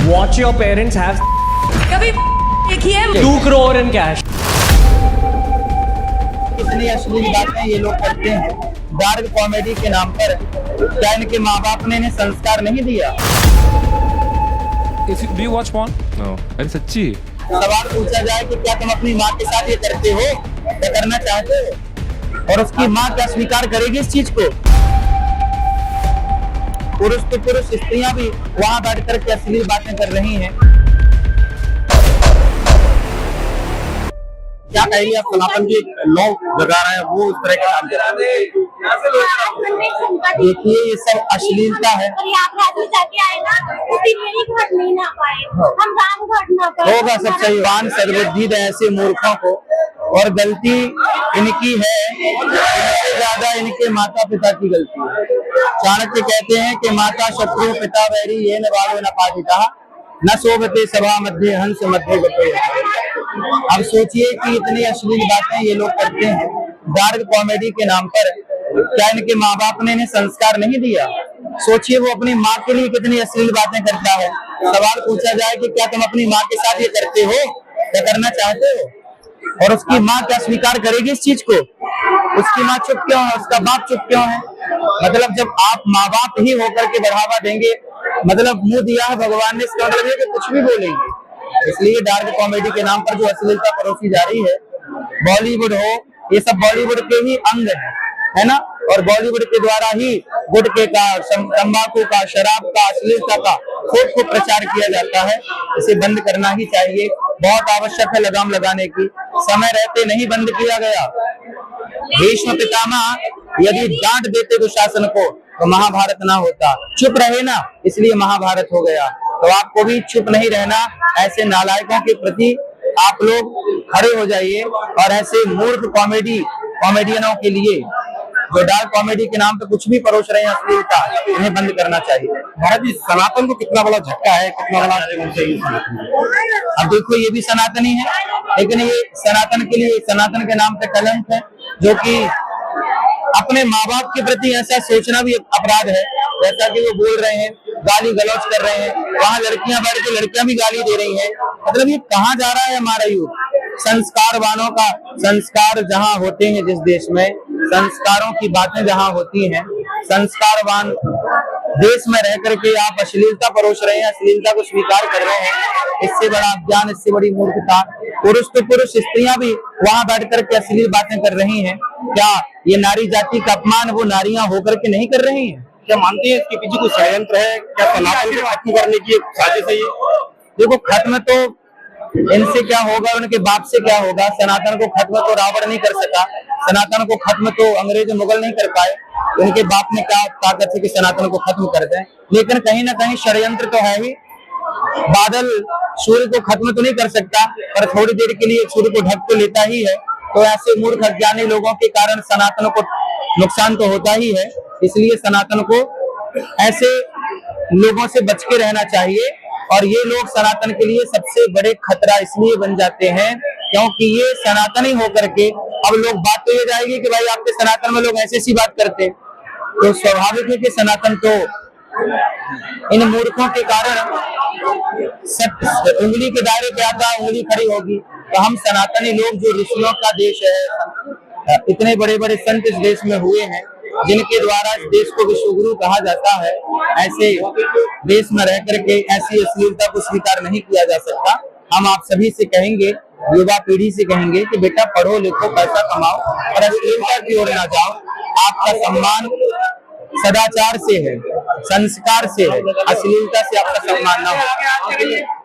Watch your parents have कभी देखिए 2 crore in cash. कितनी अश्लील बातें ये लोग करते हैं डार्क कॉमेडी के नाम पर। क्या इनके माँ बाप ने इन्हें संस्कार नहीं दिया? Do you watch porn? No. अरे सच्ची? सवाल पूछा जाए कि क्या तुम अपनी माँ के साथ ये करते हो या करना चाहते हो, और उसकी माँ क्या स्वीकार करेगी इस चीज को? पुरुष तो पुरुष, स्त्रियां भी वहां बैठ कर के अश्लील बातें कर रही हैं। क्या कहेंगे आप? सनातन की लॉ लगा रहा है वो, उस तरह का काम कर रहा है। देखिए ये सब अश्लीलता है। होगा सब सही वान सदबुद्धि दे ऐसे मूर्खों को, और गलती इनकी है, इनसे ज्यादा इनके माता पिता की गलती है। चाणक्य कहते हैं कि माता शत्रु पिता वैरी ये न बालो न पाठिता न शोभते सभा मध्य हंस मध्य गते। अब सोचिए कि इतनी अश्लील बातें ये लोग करते हैं डार्क कॉमेडी के नाम पर। क्या इनके माँ बाप ने इन्हें संस्कार नहीं दिया? सोचिए वो अपनी माँ के लिए कितनी अश्लील बातें करता है। सवाल पूछा जाए कि क्या तुम अपनी माँ के साथ ये करते हो या करना चाहते हो, और उसकी माँ क्या स्वीकार करेगी इस चीज को? उसकी माँ चुप क्यों है, उसका बाप चुप क्यों है? मतलब जब आप माँ बाप ही होकर के बढ़ावा देंगे, मतलब मुंह दिया है भगवान ने, इसका मतलब है कि कुछ भी बोलेंगे। इसलिए डार्क कॉमेडी के नाम पर जो अश्लीलता परोसी जा रही है, बॉलीवुड हो, ये सब बॉलीवुड के ही अंग है ना, और बॉलीवुड के द्वारा ही गुटखे का, तंबाकू का, शराब का, अश्लीलता का खूब प्रचार किया जाता है। इसे बंद करना ही चाहिए, बहुत आवश्यक है लगाम लगाने की। समय रहते नहीं बंद किया गया। भीष्म पितामह यदि डांट देते दुशासन को तो महाभारत ना होता। चुप रहे ना, इसलिए महाभारत हो गया। तो आपको भी चुप नहीं रहना। ऐसे नालायकों के प्रति आप लोग खड़े हो जाइए, और ऐसे मूर्ख कॉमेडियनों के लिए जो डार्क कॉमेडी के नाम पे कुछ भी परोस रहे हैं अश्लीलता, इन्हें बंद करना चाहिए। भारत जी, सनातन को कितना बड़ा झटका है, कितना बड़ा अब देखो ये भी सनातनी है, लेकिन ये सनातन के लिए, सनातन के नाम पे कलंक है, जो कि अपने माँ बाप के प्रति ऐसा सोचना भी अपराध है। जैसा कि वो बोल रहे हैं, गाली गलौज कर रहे हैं, वहाँ लड़कियां बैठ के लड़कियां भी गाली दे रही हैं। मतलब ये कहाँ जा रहा है हमारा युग? संस्कारवानों का संस्कार जहाँ होते हैं, जिस देश में संस्कारों की बातें जहाँ होती हैं, संस्कारवान देश में रह करके आप अश्लीलता परोस रहे हैं, अश्लीलता को स्वीकार कर रहे हैं। इससे बड़ा अज्ञान, इससे बड़ी मूर्खता। पुरुष तो पुरुष, स्त्रियां भी वहां बैठ करके अश्लील बातें कर रही हैं। क्या ये नारी जाति का अपमान वो नारियां होकर के नहीं कर रही हैं? क्या मानते हैं इसके पीछे कोई षड्यंत्र है? क्या सनातन को खत्म करने की एक साजिश है ये? देखो, खत्म तो इनसे क्या होगा, उनके बाप से क्या होगा। सनातन को खत्म तो रावण नहीं कर सका, सनातन को खत्म तो अंग्रेज मुगल नहीं कर पाए। उनके बाप ने क्या ताकत है कि सनातन को खत्म कर दें? लेकिन कहीं ना कहीं षड्यंत्र तो है ही। बादल सूर्य को खत्म तो नहीं कर सकता, पर थोड़ी देर के लिए सूर्य को ढक तो लेता ही है। तो ऐसे मूर्ख अज्ञानी लोगों के कारण सनातन को नुकसान तो होता ही है। इसलिए सनातन को ऐसे लोगों से बच के रहना चाहिए। और ये लोग सनातन के लिए सबसे बड़े खतरा इसलिए बन जाते हैं क्योंकि ये सनातनी होकर के, अब लोग बात तो ये जाएगी कि भाई आपके सनातन में लोग ऐसी सी बात करते, तो स्वाभाविक है कि सनातन तो इन मूर्खों के कारण उंगली के दायरे पे आता, उंगली खड़ी होगी। तो हम सनातनी लोग, जो ऋषियों का देश है, इतने बड़े बड़े संत इस देश में हुए हैं, जिनके द्वारा इस देश को विश्वगुरु कहा जाता है, ऐसे देश में रह करके ऐसी अश्लीलता को स्वीकार नहीं किया जा सकता। हम आप सभी से कहेंगे, युवा पीढ़ी से कहेंगे कि बेटा पढ़ो लिखो, पैसा कमाओ, और अश्लीलता की ओर ना जाओ। आपका सम्मान सदाचार से है, संस्कार से है, अश्लीलता से आपका सम्मान ना हो।